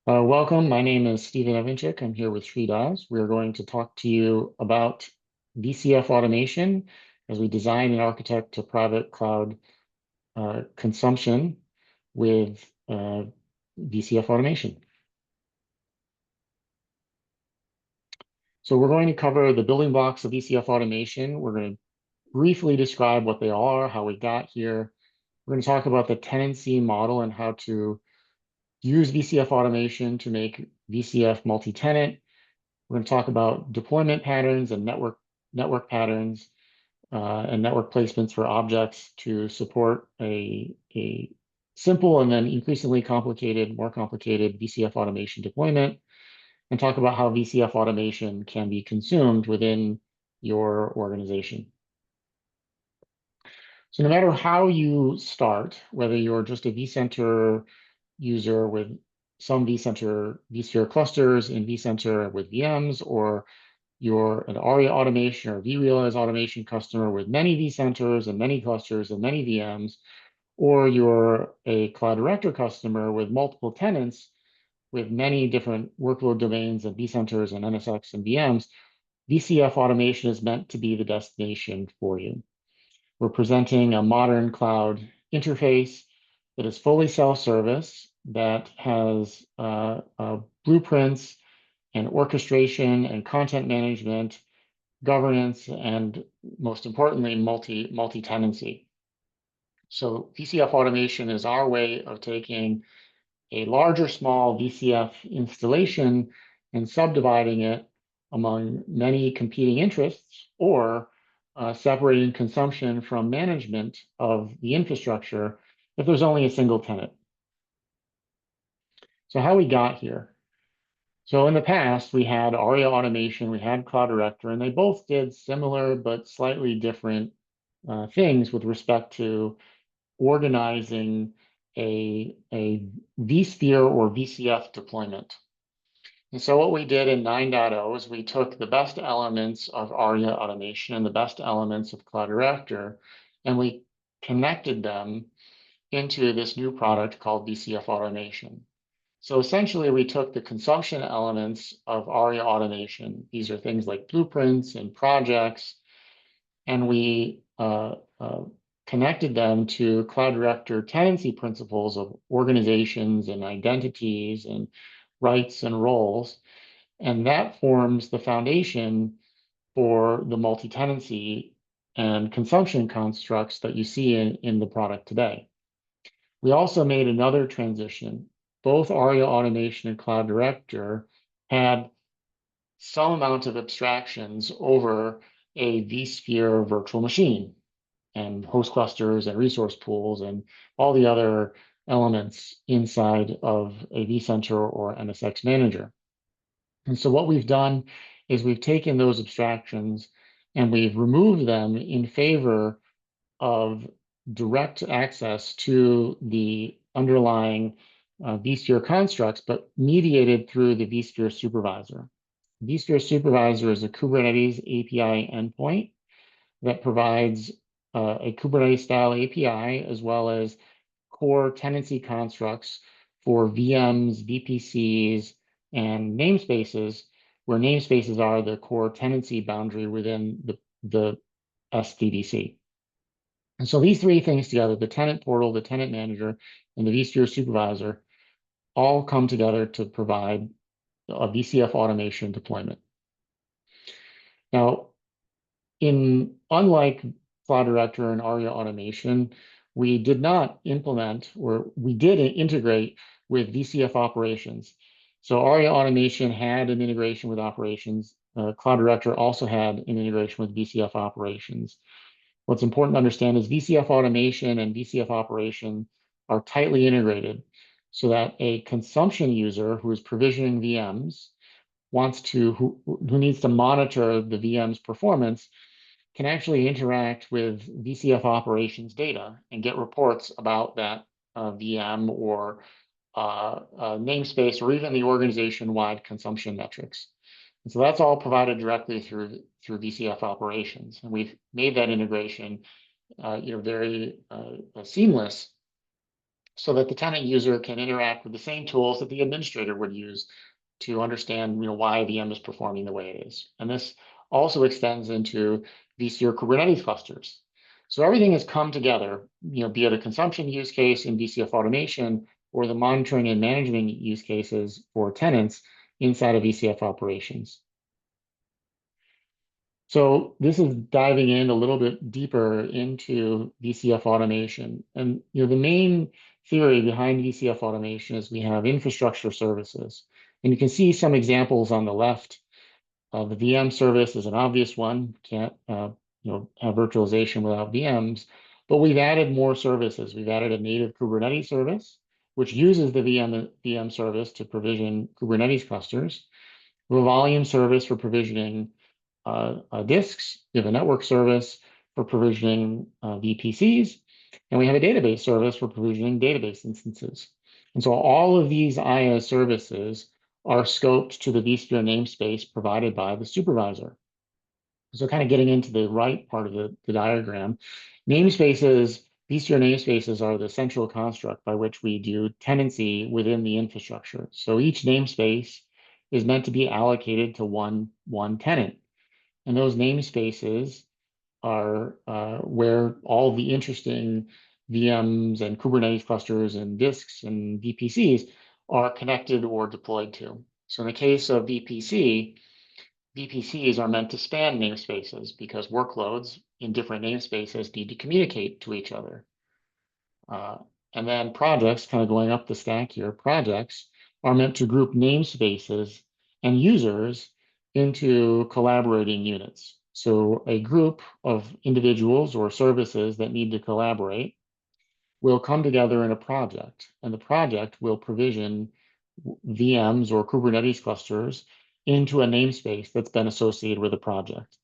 Welcome. My name is Stephen Evanchik. I'm here with Sridhar. We're going to talk to you about VCF automation as we design and architect a private cloud consumption with VCF automation. So we're going to cover the building blocks of VCF automation. We're going to briefly describe what they are, how we got here. We're going to talk about the tenancy model and how to use VCF automation to make VCF multi-tenant. We're going to talk about deployment patterns and network patterns and network placements for objects to support a simple and then increasingly more complicated VCF automation deployment, and talk about how VCF automation can be consumed within your organization. So no matter how you start, whether you're just a vCenter user with some vSphere clusters in vCenter with VMs, or you're an ARIA automation or vRealize automation customer with many vCenters and many clusters and many VMs, or you're a Cloud Director customer with multiple tenants with many different workload domains and vCenters and NSX and VMs, VCF automation is meant to be the destination for you. We're presenting a modern cloud interface that is fully self-service, that has blueprints and orchestration and content management, governance, and most importantly, multi-tenancy. So VCF automation is our way of taking a large or small VCF installation and subdividing it among many competing interests, or separating consumption from management of the infrastructure if there's only a single tenant. So how we got here. So in the past, we had ARIA automation, we had Cloud Director, and they both did similar but slightly different things with respect to organizing a vSphere or VCF deployment. And so what we did in 9.0 is we took the best elements of ARIA automation and the best elements of Cloud Director, and we connected them into this new product called VCF automation. So essentially, we took the consumption elements of ARIA automation. These are things like blueprints and projects, and we connected them to Cloud Director tenancy principles of organizations and identities and rights and roles. And that forms the foundation for the multi-tenancy and consumption constructs that you see in the product today. We also made another transition. Both ARIA automation and Cloud Director had some amount of abstractions over a vSphere virtual machine and host clusters and resource pools and all the other elements inside of a vCenter or NSX manager. And so what we've done is we've taken those abstractions and we've removed them in favor of direct access to the underlying vSphere constructs, but mediated through the vSphere supervisor. vSphere supervisor is a Kubernetes API endpoint that provides a Kubernetes-style API, as well as core tenancy constructs for VMs, VPCs, and namespaces, where namespaces are the core tenancy boundary within the SDDC. And so these three things together, the tenant portal, the tenant manager, and the vSphere supervisor, all come together to provide a VCF automation deployment. Now, unlike Cloud Director and ARIA automation, we did not implement, or we did integrate with VCF operations. So ARIA automation had an integration with operations. Cloud Director also had an integration with VCF operations. What's important to understand is VCF automation and VCF operation are tightly integrated, so that a consumption user who is provisioning VMs who needs to monitor the VM's performance can actually interact with VCF operations data and get reports about that VM or namespace, or even the organization-wide consumption metrics. And so that's all provided directly through VCF operations, and we've made that integration, very seamless, so that the tenant user can interact with the same tools that the administrator would use to understand, why a VM is performing the way it is. And this also extends into VCF Kubernetes clusters. So everything has come together, be it a consumption use case in VCF automation or the monitoring and management use cases for tenants inside of VCF operations. So this is diving in a little bit deeper into VCF automation. And the main theory behind VCF automation is we have infrastructure services. And you can see some examples on the left. The VM service is an obvious one. Can't have virtualization without VMs. But we've added more services. We've added a native Kubernetes service, which uses the VM service to provision Kubernetes clusters. We have a volume service for provisioning disks. We have a network service for provisioning VPCs, and we have a database service for provisioning database instances. And so all of these IaaS services are scoped to the vSphere namespace provided by the supervisor. So kind of getting into the right part of the diagram, vSphere namespaces are the central construct by which we do tenancy within the infrastructure. So each namespace is meant to be allocated to one tenant. And those namespaces are where all the interesting VMs and Kubernetes clusters and disks and VPCs are connected or deployed to. So in the case of VPCs are meant to span namespaces because workloads in different namespaces need to communicate to each other. And then projects, kind of going up the stack here, projects are meant to group namespaces and users into collaborating units. So a group of individuals or services that need to collaborate will come together in a project, and the project will provision VMs or Kubernetes clusters into a namespace that's been associated with a project.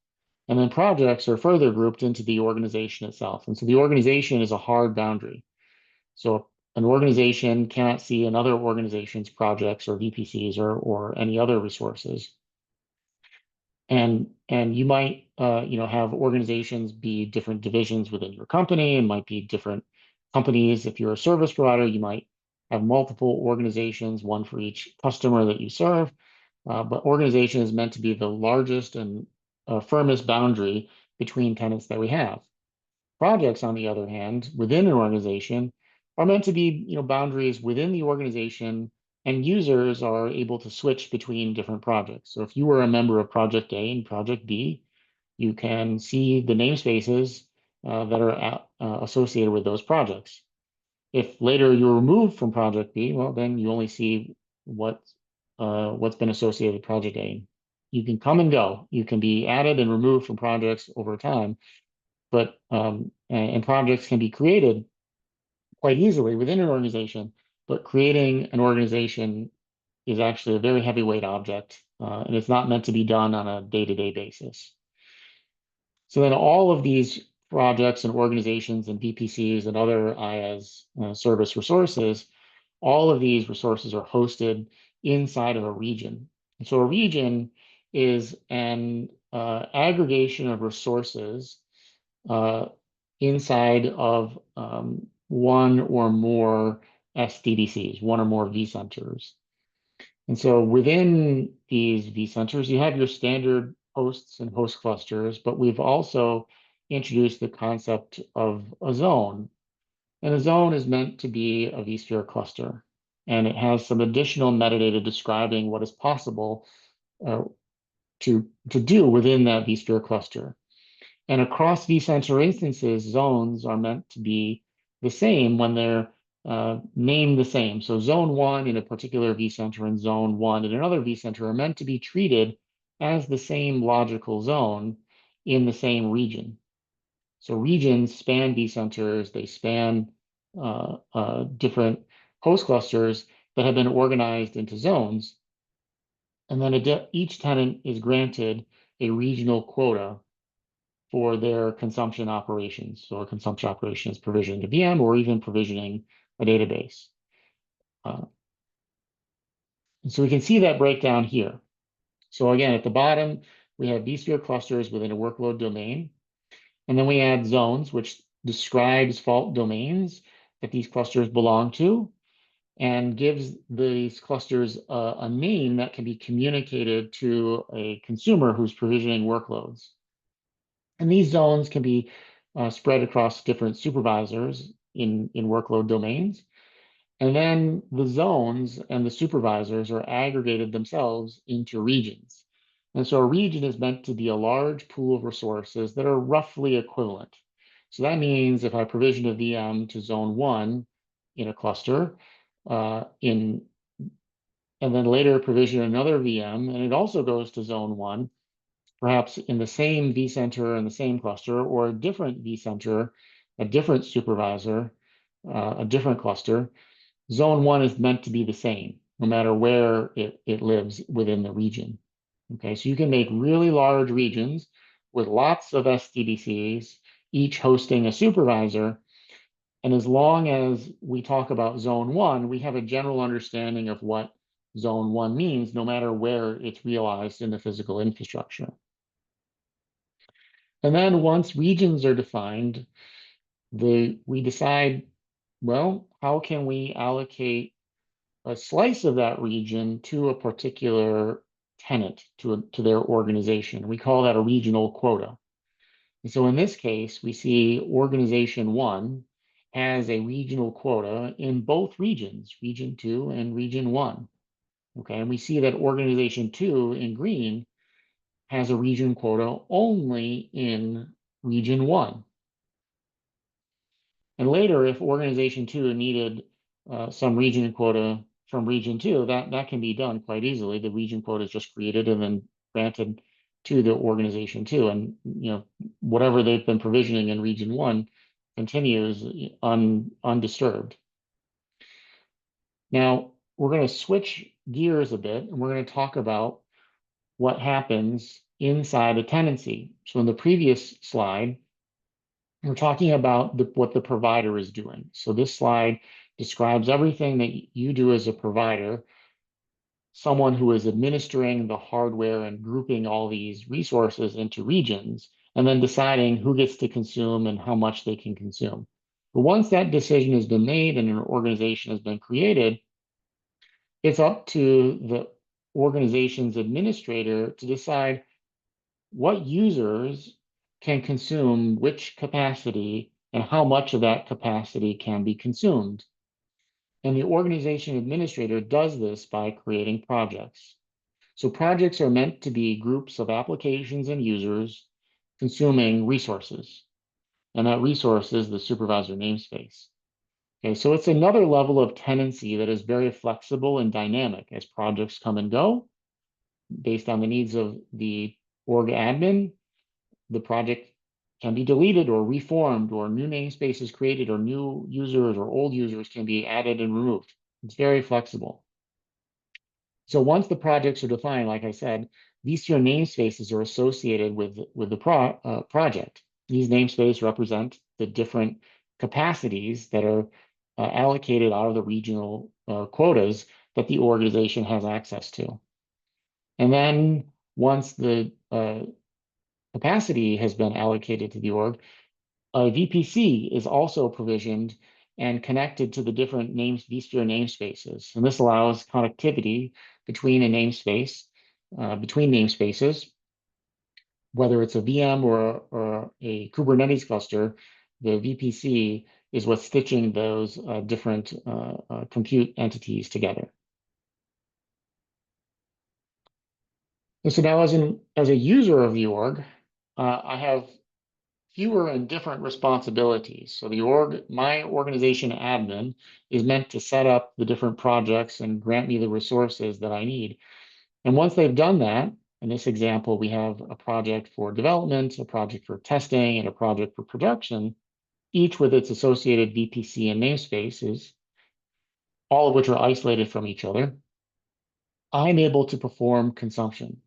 And then projects are further grouped into the organization itself. And so the organization is a hard boundary. So an organization cannot see another organization's projects or VPCs or any other resources. And you might have organizations be different divisions within your company, and might be different companies. If you're a service provider, you might have multiple organizations, one for each customer that you serve. But organization is meant to be the largest and firmest boundary between tenants that we have. Projects, on the other hand, within an organization are meant to be, boundaries within the organization, and users are able to switch between different projects. So if you were a member of Project A and Project B, you can see the namespaces that are associated with those projects. If later you're removed from Project B, well, then you only see what's been associated with Project A. You can come and go. You can be added and removed from projects over time, but and projects can be created quite easily within an organization, but creating an organization is actually a very heavyweight object, and it's not meant to be done on a day-to-day basis. So then all of these projects and organizations and VPCs and other IaaS service resources, all of these resources are hosted inside of a region. And so a region is an aggregation of resources inside of one or more SDDCs, one or more vCenters. And so within these vCenters, you have your standard hosts and host clusters, but we've also introduced the concept of a zone. And a zone is meant to be a vSphere cluster. And it has some additional metadata describing what is possible to do within that vSphere cluster. And across vCenter instances, zones are meant to be the same when they're named the same. So zone 1 in a particular vCenter and zone 1 in another vCenter are meant to be treated as the same logical zone in the same region. So regions span vCenters, they span different host clusters that have been organized into zones. And then each tenant is granted a regional quota for their consumption operations. So a consumption operation is provisioning a VM or even provisioning a database. So we can see that breakdown here. So again, at the bottom, we have vSphere clusters within a workload domain. And then we add zones, which describes fault domains that these clusters belong to, and gives these clusters a name that can be communicated to a consumer who's provisioning workloads. And these zones can be spread across different supervisors in workload domains. And then the zones and the supervisors are aggregated themselves into regions. And so a region is meant to be a large pool of resources that are roughly equivalent. So that means if I provision a VM to zone 1 in a cluster, and then later provision another VM, and it also goes to zone 1, perhaps in the same vCenter in the same cluster, or a different vCenter, a different supervisor, a different cluster. Zone 1 is meant to be the same, no matter where it lives within the region. Okay, so you can make really large regions with lots of SDDCs, each hosting a supervisor. And as long as we talk about zone 1, we have a general understanding of what zone 1 means, no matter where it's realized in the physical infrastructure. And then once regions are defined, we decide, well, how can we allocate a slice of that region to a particular tenant, to their organization. We call that a regional quota. And so in this case, we see organization 1 has a regional quota in both regions, region 2 and region 1. Okay, and we see that organization 2 in green has a region quota only in region 1. And later, if organization 2 needed some region quota from region 2, that can be done quite easily. The region quota is just created and then granted to the organization 2. And whatever they've been provisioning in region 1 continues undisturbed. Now, we're going to switch gears a bit, and we're going to talk about what happens inside a tenancy. So in the previous slide, we're talking about what the provider is doing. So this slide describes everything that you do as a provider, someone who is administering the hardware and grouping all these resources into regions, and then deciding who gets to consume and how much they can consume. But once that decision has been made and an organization has been created, it's up to the organization's administrator to decide what users can consume which capacity and how much of that capacity can be consumed. And the organization administrator does this by creating projects. So projects are meant to be groups of applications and users consuming resources. And that resource is the supervisor namespace. Okay, so it's another level of tenancy that is very flexible and dynamic as projects come and go based on the needs of the org admin. The project can be deleted or reformed, or new namespaces created, or new users or old users can be added and removed. It's very flexible. So once the projects are defined, like I said, these two namespaces are associated with the project. These namespaces represent the different capacities that are allocated out of the regional quotas that the organization has access to. And then once the capacity has been allocated to the org, a VPC is also provisioned and connected to the different vSphere namespaces. And this allows connectivity between a namespace, between namespaces, whether it's a VM or a Kubernetes cluster. The VPC is what's stitching those different compute entities together. And so now as a user of the org, I have fewer and different responsibilities. So my organization admin is meant to set up the different projects and grant me the resources that I need. And once they've done that, in this example, we have a project for development, a project for testing, and a project for production, each with its associated VPC and namespaces, all of which are isolated from each other. I'm able to perform consumption.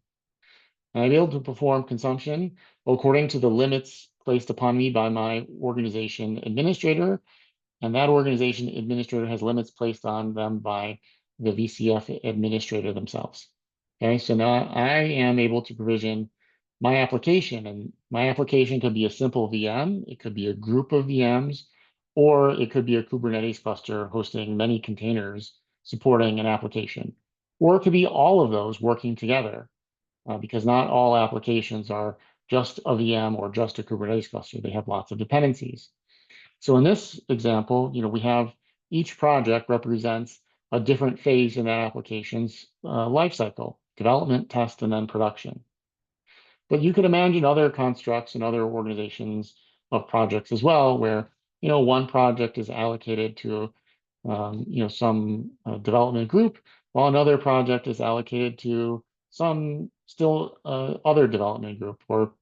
And I'm able to perform consumption according to the limits placed upon me by my organization administrator, and that organization administrator has limits placed on them by the VCF administrator themselves. Okay, so now I am able to provision my application, and my application could be a simple VM, it could be a group of VMs, or it could be a Kubernetes cluster hosting many containers supporting an application, or it could be all of those working together, because not all applications are just a VM or just a Kubernetes cluster. They have lots of dependencies. So in this example, we have each project represents a different phase in that application's lifecycle: development, test, and then production. But you could imagine other constructs and other organizations of projects as well, where one project is allocated to some development group, while another project is allocated to some still other development group. Or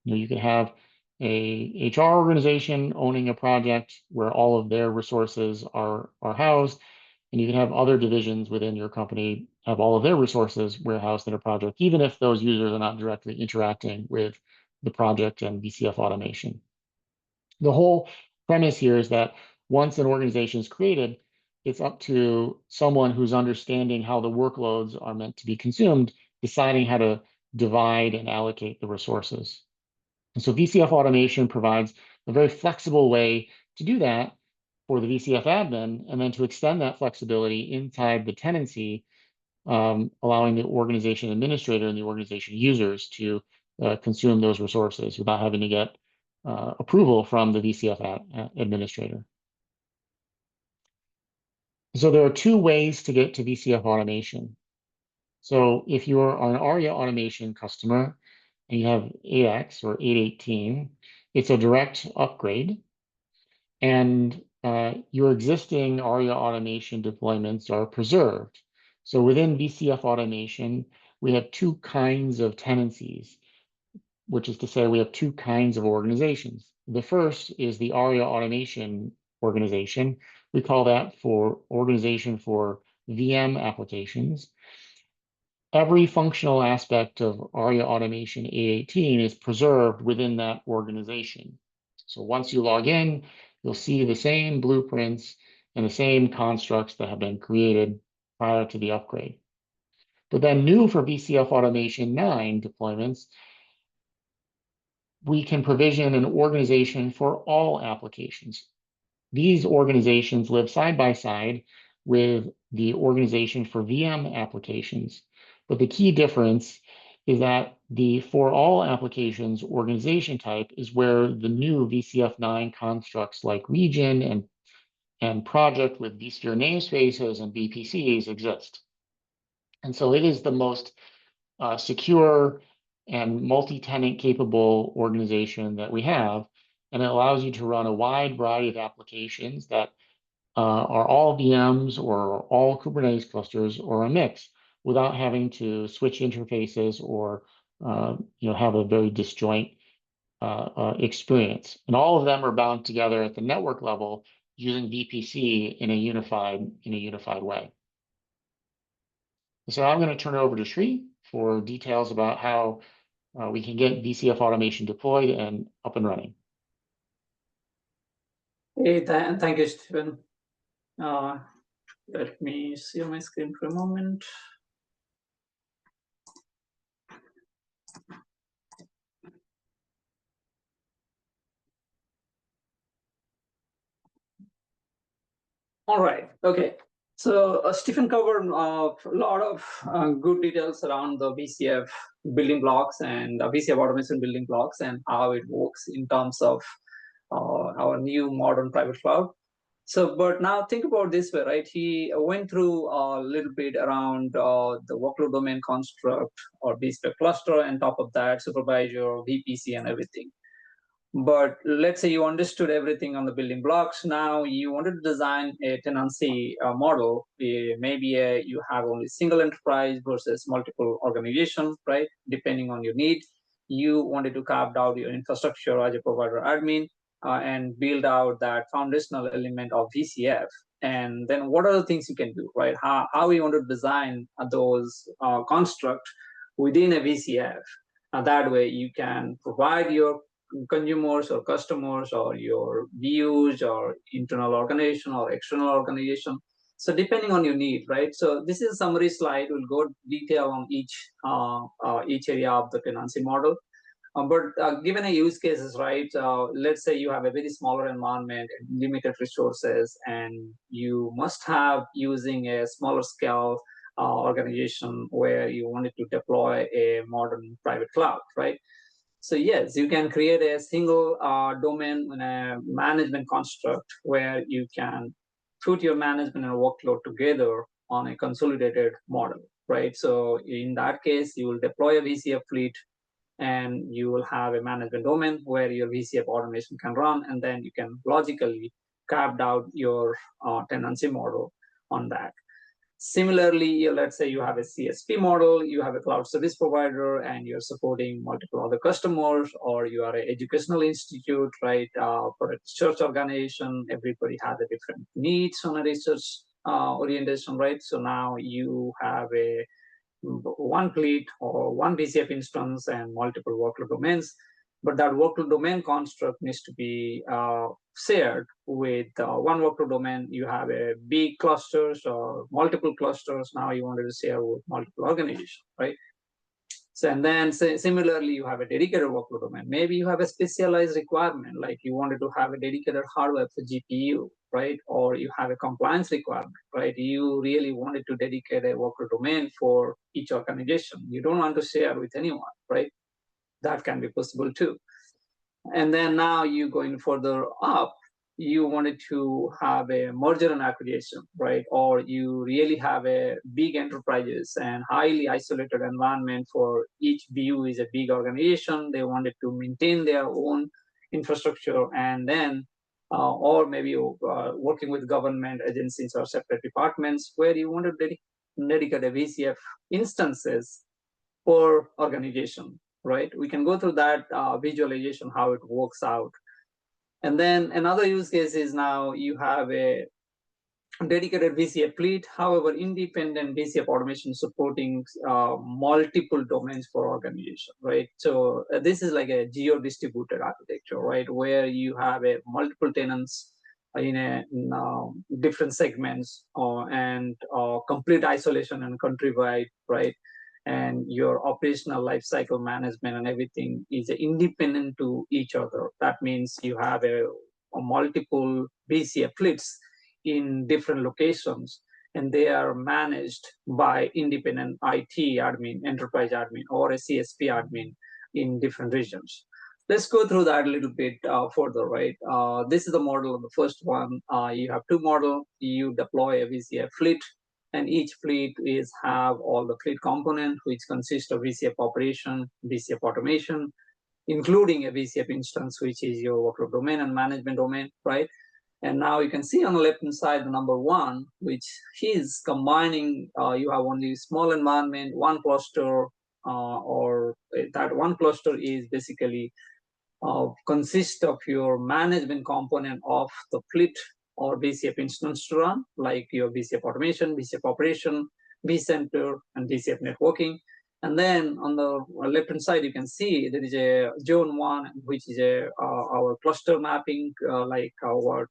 you could have a HR organization owning a project where all of their resources are housed, and you can have other divisions within your company have all of their resources warehoused in a project, even if those users are not directly interacting with the project and VCF automation. The whole premise here is that once an organization is created, it's up to someone who's understanding how the workloads are meant to be consumed, deciding how to divide and allocate the resources. And so VCF automation provides a very flexible way to do that for the VCF admin, and then to extend that flexibility inside the tenancy, allowing the organization administrator and the organization users to consume those resources without having to get approval from the VCF administrator. So there are two ways to get to VCF automation. So if you are an ARIA automation customer and you have 8X or 818, it's a direct upgrade. And your existing ARIA automation deployments are preserved. So within VCF automation, we have two kinds of tenancies, which is to say we have two kinds of organizations. The first is the ARIA automation organization. We call that for organization for VM applications. Every functional aspect of ARIA automation 818 is preserved within that organization. So once you log in, you'll see the same blueprints and the same constructs that have been created prior to the upgrade. But then new for VCF Automation 9 deployments, we can provision an organization for all applications. These organizations live side by side with the organization for VM applications. But the key difference is that the for all applications organization type is where the new VCF9 constructs like region and project with vSphere namespaces and VPCs exist. And so it is the most secure and multi-tenant capable organization that we have. And it allows you to run a wide variety of applications that are all VMs or all Kubernetes clusters or a mix, without having to switch interfaces or have a very disjoint experience. And all of them are bound together at the network level using VPC in a unified way. So I'm going to turn it over to Sri for details about how we can get VCF automation deployed and up and running. Hey, thank you, Stephen. Let me see my screen for a moment. All right, okay. So Stephen covered a lot of good details around the VCF building blocks and VCF automation building blocks and how it works in terms of our new modern private cloud. So, but now think about this way, right? He went through a little bit around the workload domain construct or vSphere cluster, and top of that, supervisor, VPC, and everything. But let's say you understood everything on the building blocks. Now you wanted to design a tenancy model. Maybe you have only single enterprise versus multiple organizations, right? Depending on your need. You wanted to carve out your infrastructure as a provider admin and build out that foundational element of VCF. And then what are the things you can do, right? How you want to design those constructs within a VCF. That way you can provide your consumers or customers or your views or internal organization or external organization. So depending on your need, right? So this is a summary slide. We'll go detail on each area of the tenancy model. But given a use cases, right? Let's say you have a very smaller environment, limited resources, and you must have using a smaller scale organization where you wanted to deploy a modern private cloud, right? So yes, you can create a single domain and a management construct where you can put your management and workload together on a consolidated model, right? So in that case, you will deploy a VCF fleet and you will have a management domain where your VCF automation can run, and then you can logically carve out your tenancy model on that. Similarly, let's say you have a CSP model, you have a cloud service provider, and you're supporting multiple other customers, or you are an educational institute, right? For a research organization, everybody has a different needs on a research orientation, right? So now you have a one fleet or one VCF instance and multiple workload domains, but that workload domain construct needs to be shared with one workload domain. You have a big clusters or multiple clusters. Now you wanted to share with multiple organizations, right? So, and then similarly, you have a dedicated workload domain. Maybe you have a specialized requirement, like you wanted to have a dedicated hardware for GPU, right? Or you have a compliance requirement, right? You really wanted to dedicate a workload domain for each organization. You don't want to share with anyone, right? That can be possible too. And then now you going further up, you wanted to have a merger and acquisition, right? Or you really have a big enterprises and highly isolated environment for each BU is a big organization. They wanted to maintain their own infrastructure, and then or maybe working with government agencies or separate departments where you want to dedicate a VCF instances per organization, right? We can go through that visualization, how it works out. And then another use case is now you have a dedicated VCF fleet, however, independent VCF automation supporting multiple domains for organization, right? So this is like a geo-distributed architecture, right? Where you have a multiple tenants in different segments and complete isolation and countrywide, right? And your operational lifecycle management and everything is independent to each other. That means you have a multiple VCF fleets in different locations, and they are managed by independent IT admin, enterprise admin, or a CSP admin in different regions. Let's go through that a little bit further, right? This is the model of the first one. You have two models. You deploy a VCF fleet, and each fleet is have all the fleet component, which consist of VCF operation, VCF automation, including a VCF instance, which is your workload domain and management domain, right? And now you can see on the left-hand side, the number one, which is combining, you have only small environment, one cluster, or that one cluster is basically consists of your management component of the fleet or VCF instance to run, like your VCF automation, VCF operation, vCenter, and VCF networking. And then on the left-hand side, you can see there is a zone one, which is our cluster mapping, like what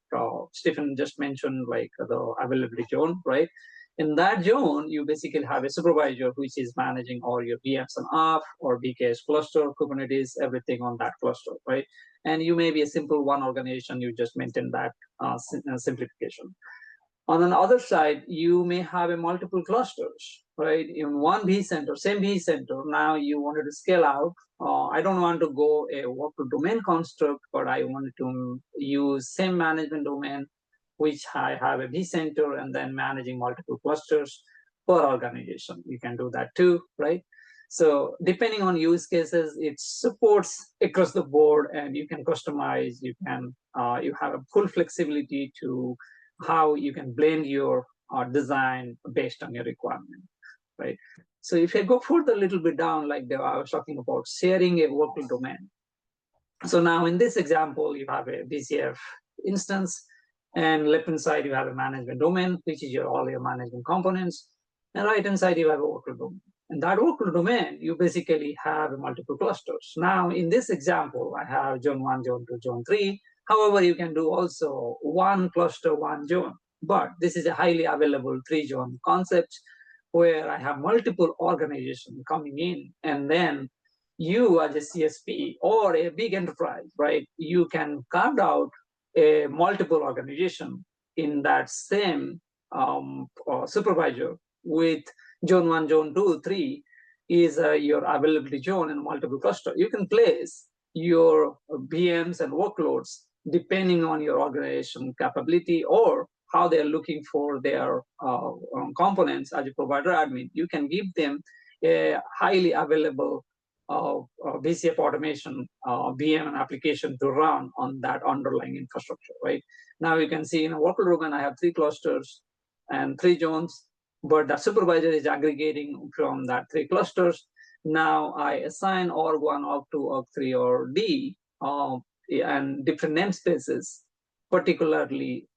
Stephen just mentioned, like the availability zone, right? In that zone, you basically have a supervisor which is managing all your VMs and off or VKS cluster, Kubernetes, everything on that cluster, right? And you may be a simple one organization, you just maintain that simplification. On the other side, you may have a multiple clusters, right? In one vCenter, same vCenter, now you wanted to scale out. I don't want to go a workload domain construct, but I wanted to use same management domain, which I have a vCenter and then managing multiple clusters per organization. You can do that too, right? So depending on use cases, it supports across the board, and you can customize. You can you have a full flexibility to how you can blend your design based on your requirement, right? So if I go further a little bit down, like I was talking about sharing a workload domain. So now in this example, you have a VCF instance, and left-hand side, you have a management domain, which is all your management components, and right-hand side, you have a workload domain. And that workload domain, you basically have multiple clusters. Now, in this example, I have zone 1, zone 2, zone 3. However, you can do also one cluster, one zone. But this is a highly available 3-zone concept where I have multiple organizations coming in, and then you as a CSP or a big enterprise, right, you can carve out a multiple organization in that same supervisor with zone 1, zone 2, 3 is your availability zone and multiple cluster. You can place your VMs and workloads depending on your organization capability or how they're looking for their components as a provider admin. You can give them a highly available VCF automation VM and application to run on that underlying infrastructure, right? Now you can see in a workload domain, I have 3 clusters and 3 zones, but the supervisor is aggregating from that 3 clusters. Now I assign org1, org2, org3, or D and different namespaces, particularly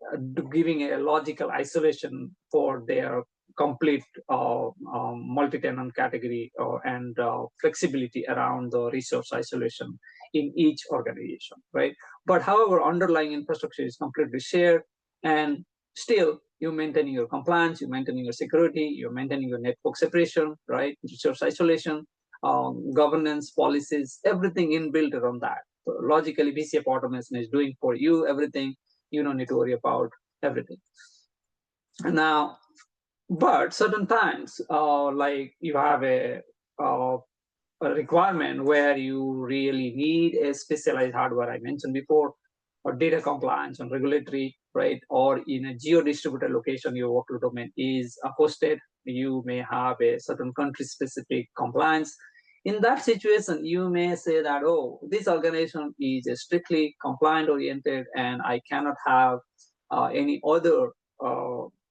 giving a logical isolation for their complete multi-tenant category and flexibility around the resource isolation in each organization, right? But however, underlying infrastructure is completely shared, and still you're maintaining your compliance, you're maintaining your security, you're maintaining your network separation, right? Resource isolation, governance, policies, everything inbuilt around that. So logically, VCF automation is doing for you everything. You don't need to worry about everything. Now, but certain times, like you have a requirement where you really need a specialized hardware I mentioned before, or data compliance and regulatory, right? Or in a geo-distributed location, your workload domain is hosted. You may have a certain country-specific compliance. In that situation, you may say that, oh, this organization is strictly compliant-oriented, and I cannot have any other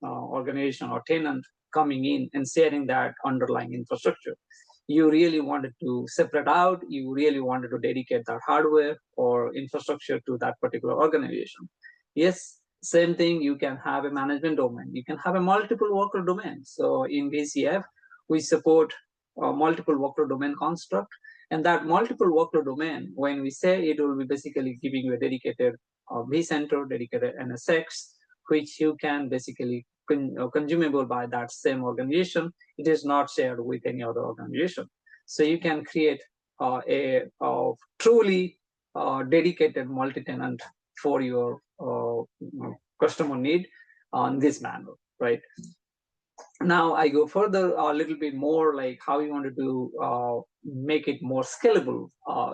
organization or tenant coming in and sharing that underlying infrastructure. You really wanted to separate out, you really wanted to dedicate that hardware or infrastructure to that particular organization. Yes, same thing, you can have a management domain, you can have a multiple worker domain. So in VCF, we support multiple worker domain construct, and that multiple worker domain, when we say it will be basically giving you a dedicated vCenter, dedicated NSX, which you can basically consumable by that same organization. It is not shared with any other organization. So you can create a truly dedicated multi-tenant for your customer need on this manner, right? Now I go further a little bit more, like how you want to make it more scalable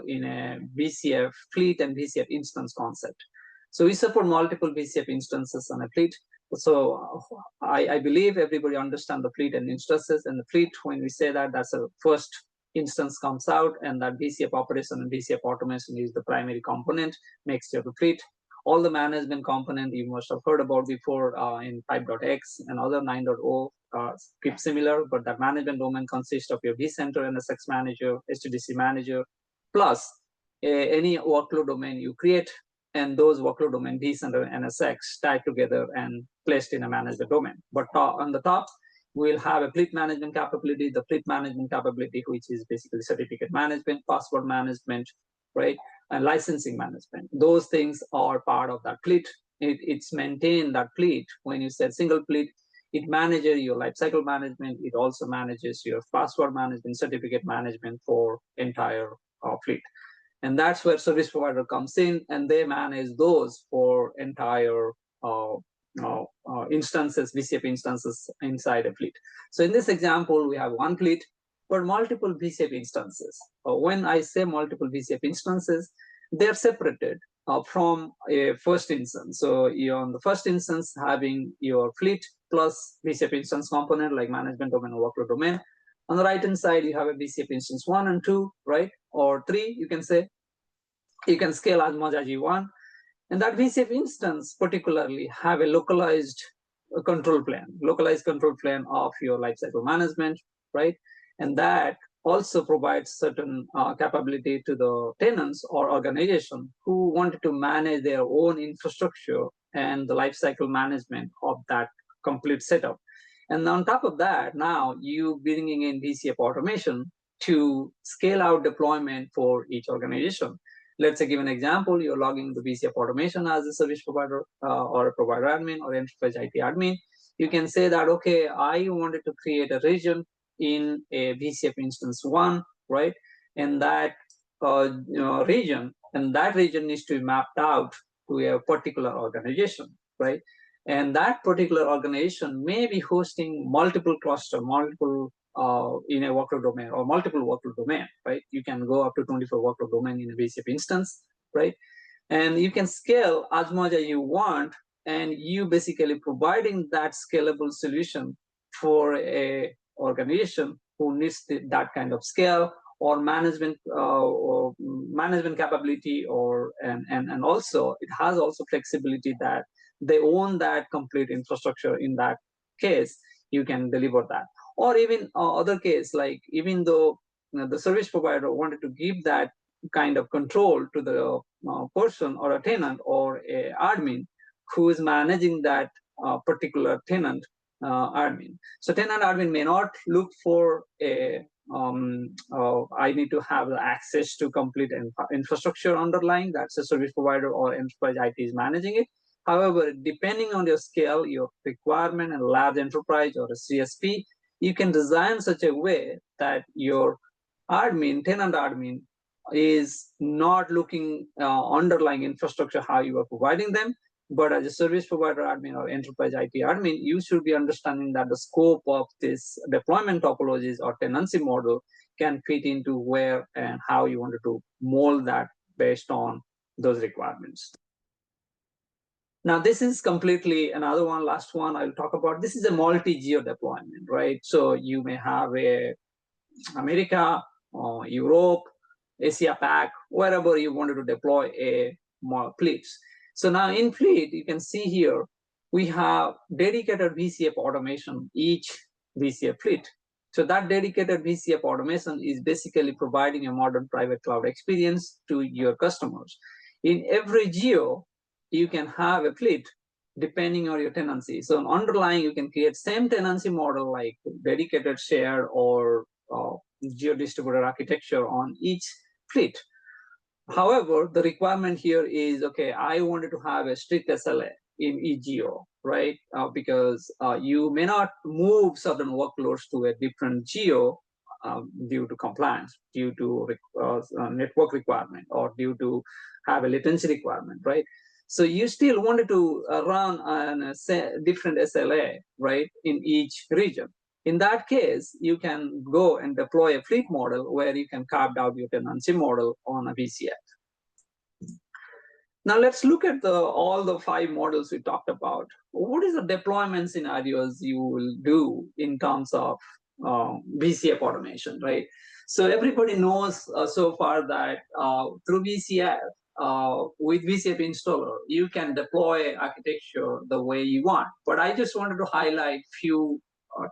in a VCF fleet and VCF instance concept. So we support multiple VCF instances on a fleet. So I believe everybody understands the fleet and instances. And the fleet, when we say that, that's a first instance comes out, and that VCF operation and VCF automation is the primary component, makes your fleet. All the management component you must have heard about before in 5.x and other 9.0 keep similar, but the management domain consists of your vCenter, NSX manager, STDC manager, plus any workload domain you create, and those workload domain vCenter and NSX tied together and placed in a management domain. But on the top, we'll have a fleet management capability, the fleet management capability, which is basically certificate management, password management, right? And licensing management. Those things are part of that fleet. It's maintained that fleet. When you say single fleet, it manages your lifecycle management. It also manages your password management, certificate management for entire fleet. And that's where service provider comes in, and they manage those for entire instances, VCF instances inside a fleet. So in this example, we have one fleet, but multiple VCF instances. When I say multiple VCF instances, they're separated from a first instance. So you're on the first instance having your fleet plus VCF instance component like management domain or workload domain. On the right hand side, you have a VCF instance 1 and 2, right? Or 3, you can say. You can scale as much as you want. And that VCF instance particularly have a localized control plane of your lifecycle management, right? And that also provides certain capability to the tenants or organization who wanted to manage their own infrastructure and the lifecycle management of that complete setup. And on top of that, now you bringing in VCF automation to scale out deployment for each organization. Let's say, give an example, you're logging the VCF automation as a service provider or a provider admin or enterprise IT admin. You can say that, okay, I wanted to create a region in a VCF instance 1, right? in that region, and that region needs to be mapped out to a particular organization, right? And that particular organization may be hosting multiple cluster, multiple in a workload domain or multiple workload domain, right? You can go up to 24 workload domain in a VCF instance, right? And you can scale as much as you want, and you basically providing that scalable solution for a organization who needs that kind of scale or management capability, or and also it has also flexibility that they own that complete infrastructure. In that case, you can deliver that. Or even other case, like even though the service provider wanted to give that kind of control to the person or a tenant or a admin who is managing that particular tenant admin. So tenant admin may not look for a I need to have the access to complete infrastructure underlying. That's a service provider or enterprise IT is managing it. However, depending on your scale, your requirement, and large enterprise or a CSP, you can design such a way that your tenant admin, is not looking underlying infrastructure how you are providing them, but as a service provider admin or enterprise IT admin, you should be understanding that the scope of this deployment topologies or tenancy model can fit into where and how you wanted to mold that based on those requirements. Now, this is completely another one, last one I'll talk about. This is a multi-geo deployment, right? So you may have a America, Europe, Asia Pac, wherever you wanted to deploy a fleets. So now in fleet, you can see here, we have dedicated VCF automation, each VCF fleet. So that dedicated VCF automation is basically providing a modern private cloud experience to your customers. In every geo, you can have a fleet depending on your tenancy. So underlying, you can create same tenancy model like dedicated, shared, or geo-distributed architecture on each fleet. However, the requirement here is, okay, I wanted to have a strict SLA in each geo, right? Because you may not move certain workloads to a different geo due to compliance, due to network requirement, or due to have a latency requirement, right? So you still wanted to run a different SLA, right, in each region. In that case, you can go and deploy a fleet model where you can carve out your tenancy model on a VCF. Now let's look at all the 5 models we talked about. What is the deployment scenarios you will do in terms of VCF automation, right? So everybody knows so far that through VCF, with VCF installer, you can deploy architecture the way you want. But I just wanted to highlight few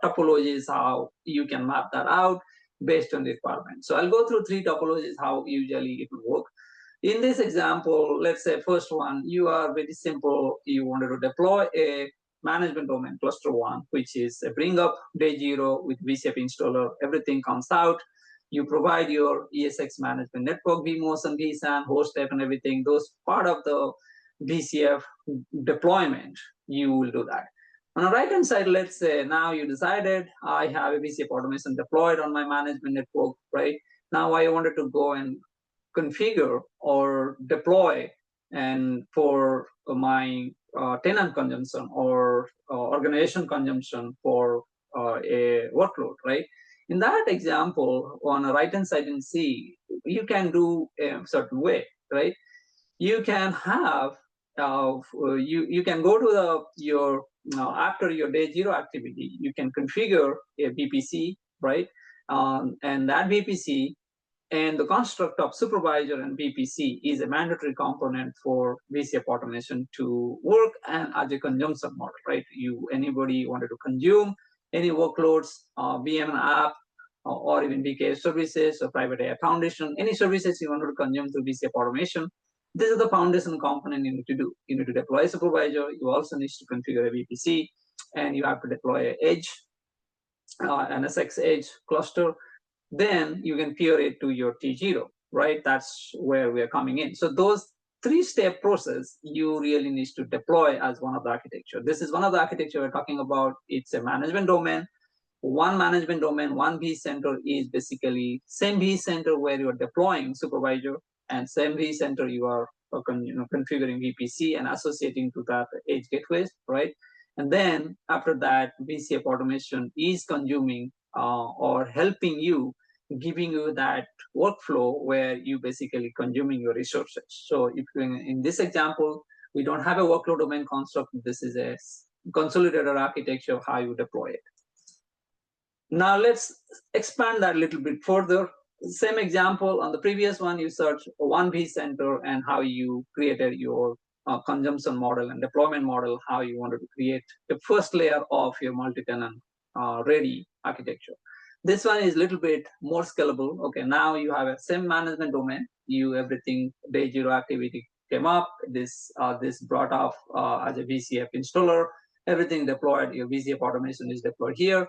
topologies, how you can map that out based on the requirement. So I'll go through 3 topologies, how usually it will work. In this example, let's say first one, you are very simple. You wanted to deploy a management domain cluster 1, which is a bring up day 0 with VCF installer. Everything comes out. You provide your ESX management network, vMotion, vSAN, host type, and everything. Those part of the VCF deployment, you will do that. On the right-hand side, let's say now you decided I have a VCF automation deployed on my management network, right? Now I wanted to go and configure or deploy and for my tenant consumption or organization consumption for a workload, right? In that example, on the right-hand side in C, you can do a certain way, right? You can have, you can go to your, after your day 0 activity, you can configure a VPC, right? And that VPC and the construct of supervisor and VPC is a mandatory component for VCF automation to work and as a consumption model, right? Anybody wanted to consume any workloads, VM and app, or even VK services or private AI foundation, any services you want to consume through VCF automation, this is the foundation component you need to do. You need to deploy a supervisor. You also need to configure a VPC, and you have to deploy an edge, an SX edge cluster. Then you can peer it to your T0, right? That's where we are coming in. So those 3-step process, you really need to deploy as one of the architecture. This is one of the architecture we're talking about. It's a management domain. one management domain, one vCenter is basically same vCenter where you are deploying supervisor, and same vCenter you are configuring VPC and associating to that edge gateways, right? And then after that, VCF automation is consuming or helping you, giving you that workflow where you basically consuming your resources. So if in this example, we don't have a workload domain construct. This is a consolidated architecture of how you deploy it. Now let's expand that a little bit further. Same example on the previous one, you search one vCenter and how you created your consumption model and deployment model, how you wanted to create the first layer of your multi-tenant ready architecture. This one is a little bit more scalable. Okay, now you have a same management domain. Everything day zero activity came up. This brought off as a VCF installer. Everything deployed. Your VCF automation is deployed here.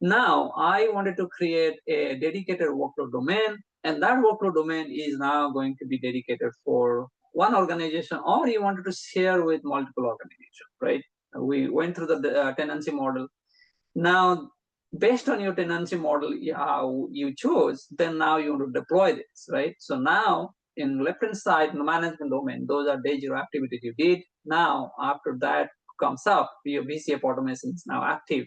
Now I wanted to create a dedicated workload domain, and that workload domain is now going to be dedicated for one organization, or you wanted to share with multiple organizations, right? We went through the tenancy model. Now, based on your tenancy model, how you chose, then now you want to deploy this, right? So now in left-hand side, in the management domain, those are day zero activities you did. Now, after that comes up, your VCF automation is now active.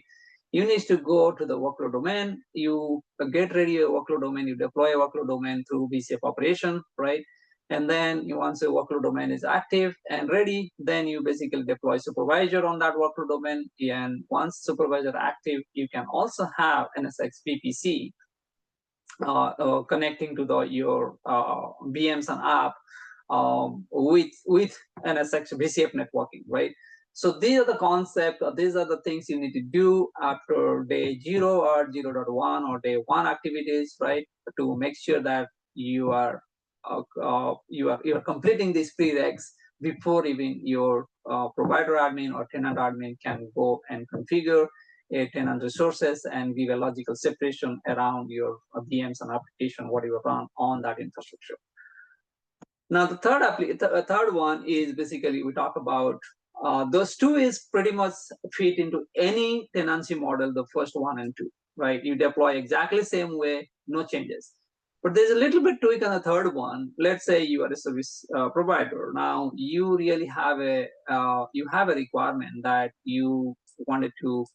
You need to go to the workload domain, you get ready a workload domain, you deploy a workload domain through VCF operation, right? And then once your workload domain is active and ready, then you basically deploy supervisor on that workload domain. And once supervisor active, you can also have NSX VPC connecting to your VMs and app with NSX VCF networking, right? So these are the concept, these are the things you need to do after day 0 or 0.1 or day 1 activities, right? To make sure that you are completing these prereqs before even your provider admin or tenant admin can go and configure a tenant resources and give a logical separation around your VMs and application, what you run on that infrastructure. Now, the third one is basically we talk about those two is pretty much fit into any tenancy model, the first 1 and 2, right? You deploy exactly the same way, no changes. But there's a little bit tweak on the third one. Let's say you are a service provider. Now you really have a requirement that you wanted to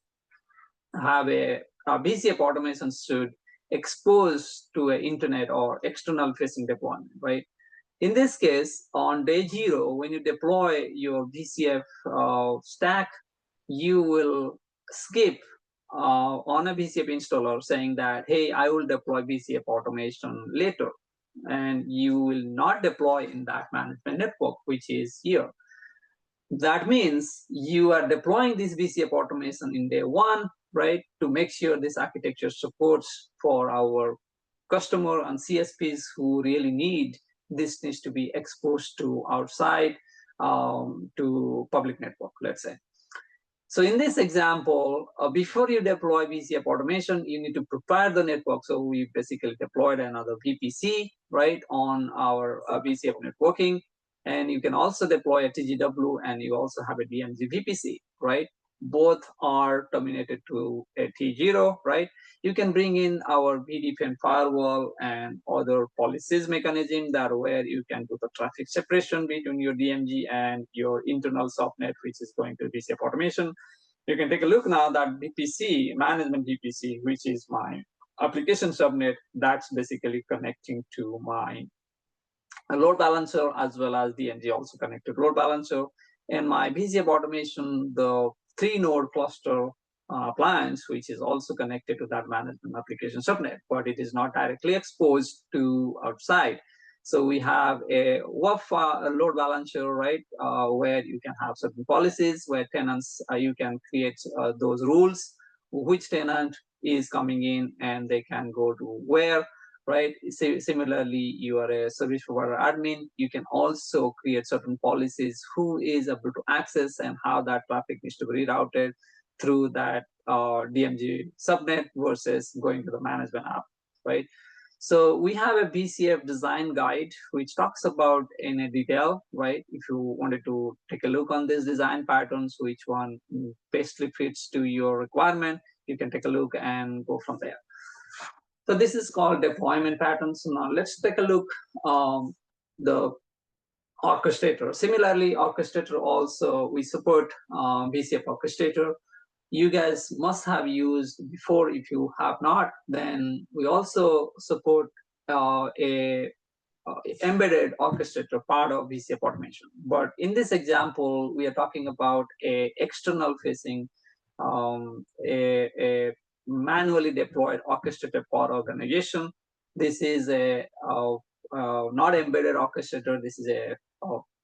have a VCF automation should expose to an internet or external facing deployment, right? In this case, on day 0, when you deploy your VCF stack, you will skip on a VCF installer saying that, hey, I will deploy VCF automation later. And you will not deploy in that management network, which is here. That means you are deploying this VCF automation in day 1, right, to make sure this architecture supports for our customer and CSPs who really need this needs to be exposed to outside to public network, let's say. So in this example, before you deploy VCF automation, you need to prepare the network. So we basically deployed another VPC, right, on our VCF networking. And you can also deploy a TGW, and you also have a DMZ VPC, right? Both are terminated to a T0, right? You can bring in our VDPN firewall and other policies mechanism that where you can do the traffic separation between your DMZ and your internal subnet, which is going to VCF automation. You can take a look now that VPC, management VPC, which is my application subnet, that's basically connecting to my load balancer as well as DMZ also connected load balancer. And my VCF automation, the 3-node cluster appliance, which is also connected to that management application subnet, but it is not directly exposed to outside. So we have a WAF load balancer, right, where you can have certain policies where tenants, you can create those rules, which tenant is coming in and they can go to where, right? Similarly, you are a service provider admin, you can also create certain policies who is able to access and how that traffic needs to be rerouted through that DMZ subnet versus going to the management app, right? So we have a VCF design guide which talks about in a detail, right? If you wanted to take a look on this design patterns, which one basically fits to your requirement, you can take a look and go from there. So this is called deployment patterns. So now let's take a look the orchestrator. Similarly, orchestrator also, we support VCF orchestrator. You guys must have used before. If you have not, then we also support a embedded orchestrator part of VCF automation. But in this example, we are talking about a external facing, a manually deployed orchestrated pod organization. This is a not embedded orchestrator. This is a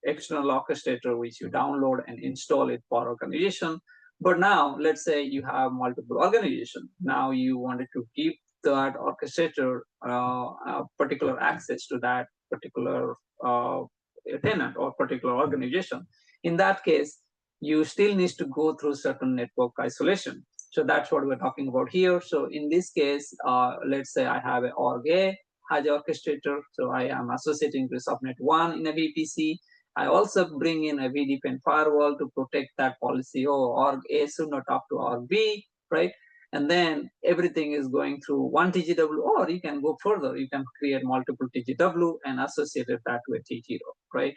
external orchestrator which you download and install it for organization. But now, let's say you have multiple organizations. Now you wanted to give that orchestrator particular access to that particular tenant or particular organization. In that case, you still need to go through certain network isolation. So that's what we're talking about here. So in this case, let's say I have an org A has an orchestrator. So I am associating to subnet 1 in a VPC. I also bring in a VDPN firewall to protect that policy. Oh, org A should not talk to org B, right? And then everything is going through one TGW, or you can go further. You can create multiple TGW and associate that with T0, right?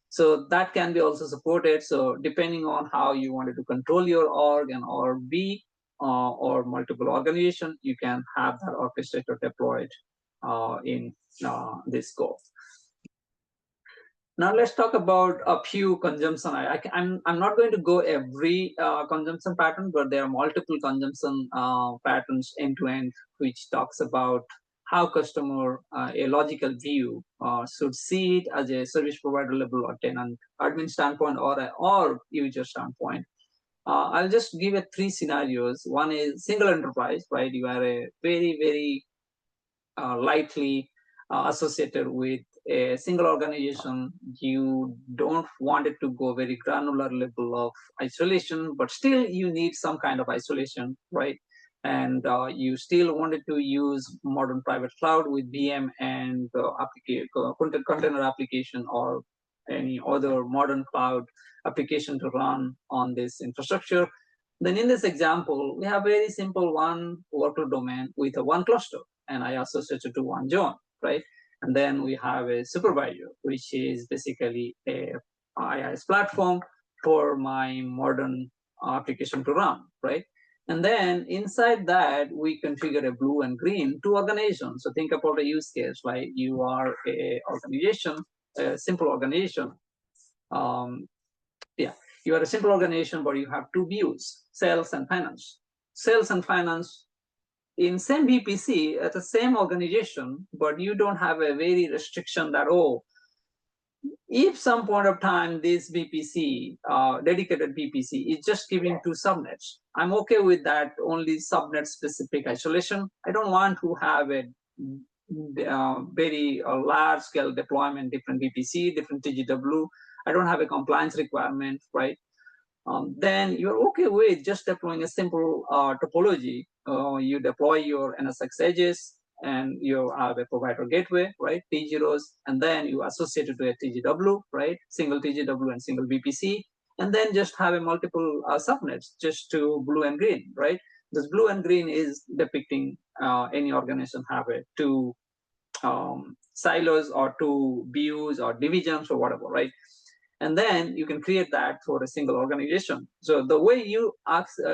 So that can be also supported. So depending on how you wanted to control your org and org B or multiple organization, you can have that orchestrator deployed in this scope. Now let's talk about a few consumption. I'm not going to go every consumption pattern, but there are multiple consumption patterns end to end, which talks about how customer a logical view should see it as a service provider level or tenant admin standpoint or user standpoint. I'll just give it 3 scenarios. One is single enterprise, right? You are a very lightly associated with a single organization. You don't want it to go very granular level of isolation, but still you need some kind of isolation, right? And you still wanted to use modern private cloud with VM and container application or any other modern cloud application to run on this infrastructure. Then in this example, we have very simple one workload domain with a one cluster, and I associate it to one zone, right? And then we have a supervisor, which is basically a IaaS platform for my modern application to run, right? And then inside that, we configure a blue and green 2 organizations. So think about a use case, like you are a organization, a simple organization. You are a simple organization, but you have 2 views, sales and finance. Sales and finance in same VPC at the same organization, but you don't have a very restriction that, oh, if some point of time this VPC, dedicated VPC, is just giving 2 subnets, I'm okay with that, only subnet specific isolation. I don't want to have a very large scale deployment, different VPC, different TGW. I don't have a compliance requirement, right? Then you're okay with just deploying a simple topology. You deploy your NSX edges and you have a provider gateway, right? T0s, and then you associate it to a TGW, right? Single TGW and single VPC, and then just have a multiple subnets just to blue and green, right? This blue and green is depicting any organization have a 2 silos or 2 views or divisions or whatever, right? And then you can create that for a single organization. So the way you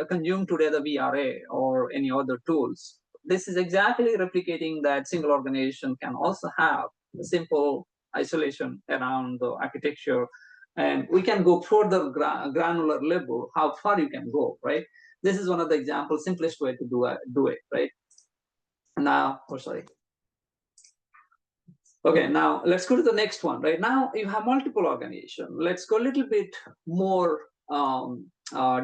consume today the VRA or any other tools, this is exactly replicating that single organization can also have a simple isolation around the architecture. And we can go further granular level, how far you can go, right? This is one of the examples, simplest way to do it, right? Now, Okay, now let's go to the next one. Right now, you have multiple organizations. Let's go a little bit more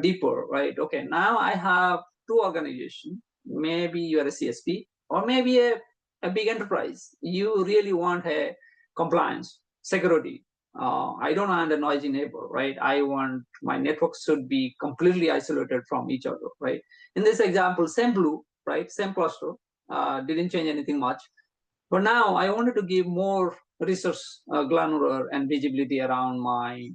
deeper, right? Okay, now I have 2 organizations. Maybe you are a CSP or maybe a big enterprise. You really want a compliance, security. I don't want a noisy neighbor, right? I want my networks should be completely isolated from each other, right? In this example, same blue, right? Same cluster, didn't change anything much. But now I wanted to give more resource granular and visibility around my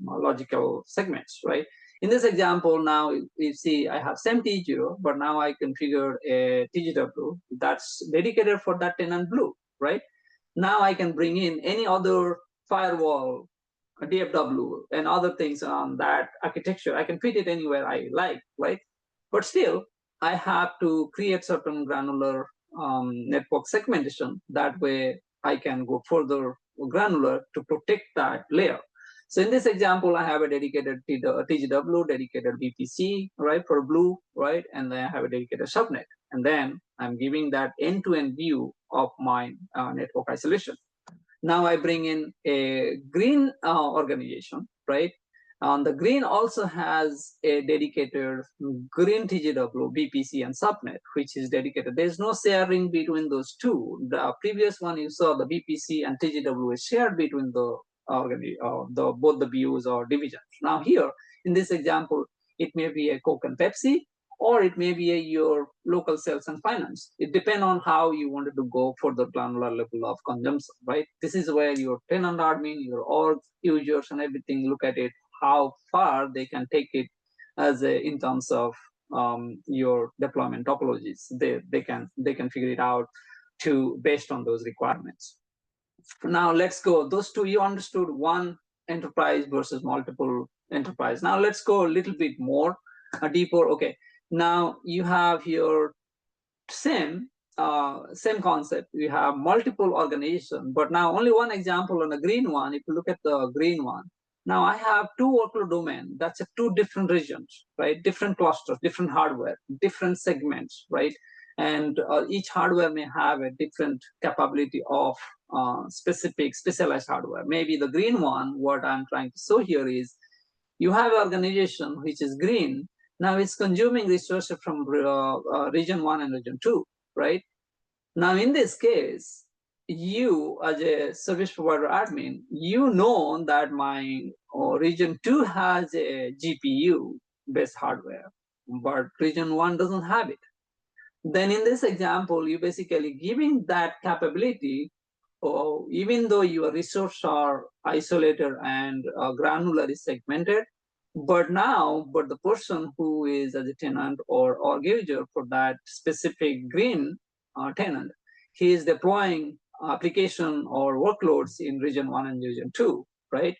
logical segments, right? In this example, now you see I have same T0, but now I configure a TGW that's dedicated for that tenant blue, right? Now I can bring in any other firewall, a DFW, and other things on that architecture. I can fit it anywhere I like, right? But still, I have to create certain granular network segmentation. That way, I can go further granular to protect that layer. So in this example, I have a dedicated TGW, dedicated VPC, right, for blue, right, and then I have a dedicated subnet. And then I'm giving that end-to-end view of my network isolation. Now I bring in a green organization, right? The green also has a dedicated green TGW, VPC, and subnet, which is dedicated. There's no sharing between those two. The previous one you saw, the VPC and TGW is shared between the both the views or divisions. Now here, in this example, it may be a Coke and Pepsi, or it may be your local sales and finance. It depends on how you wanted to go for the granular level of consumption, right? This is where your tenant admin, your org users and everything look at it, how far they can take it as in terms of your deployment topologies. They can figure it out based on those requirements. Now let's go. Those two, you understood one enterprise versus multiple enterprise. Now let's go a little bit more deeper. Okay. Now you have here same concept. You have multiple organizations, but now only one example on the green one. If you look at the green one, now I have two workload domain. That's two different regions, right? Different clusters, different hardware, different segments, right? And each hardware may have a different capability of specialized hardware. Maybe the green one, what I'm trying to show here is you have an organization which is green. Now it's consuming resources from region 1 and region 2, right? Now in this case, you as a service provider admin, you know that my region 2 has a GPU-based hardware, but region 1 doesn't have it. Then in this example, you basically giving that capability, even though your resources are isolated and granularly segmented, but the person who is as a tenant or user for that specific green tenant, he is deploying application or workloads in region 1 and region 2, right?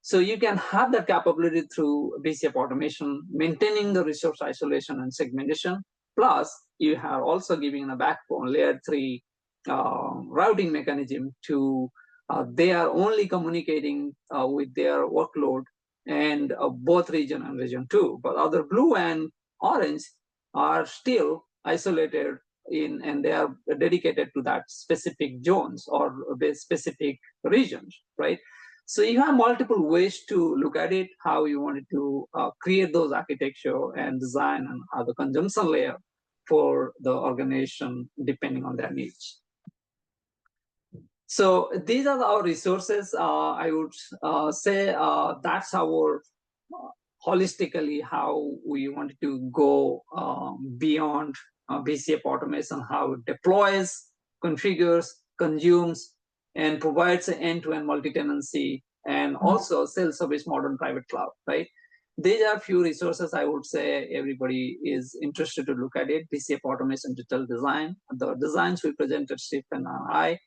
So you can have that capability through VCF automation, maintaining the resource isolation and segmentation. Plus, you have also giving a backbone layer 3 routing mechanism to they are only communicating with their workload and both region and region 2. But other blue and orange are still isolated and they are dedicated to that specific zones or specific regions, right? So you have multiple ways to look at it, how you wanted to create those architecture and design and the consumption layer for the organization depending on their needs. So these are our resources. I would say that's our holistically how we wanted to go beyond VCF automation, how it deploys, configures, consumes, and provides an end-to-end multi-tenancy and also self-service modern private cloud, right? These are few resources I would say everybody is interested to look at it. VCF automation digital design. The designs we presented, Steve and I,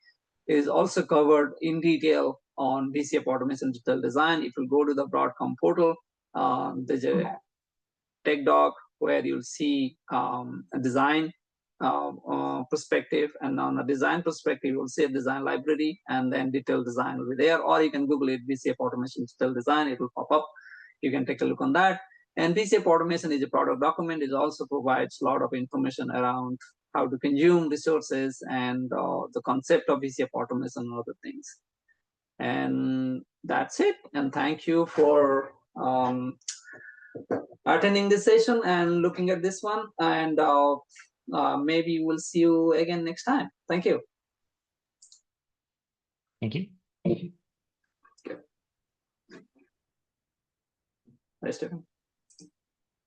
is also covered in detail on VCF automation digital design. If you go to the Broadcom portal, there's a tech doc where you'll see a design perspective, and on a design perspective, you'll see a design library, and then detailed design will be there, or you can Google it, VCF automation digital design, it will pop up. You can take a look on that. And VCF automation is a product document. It also provides a lot of information around how to consume resources and the concept of VCF automation and other things. And that's it. And thank you for attending this session and looking at this one. And maybe we'll see you again next time. Thank you. Thank you. Hi, Stephen.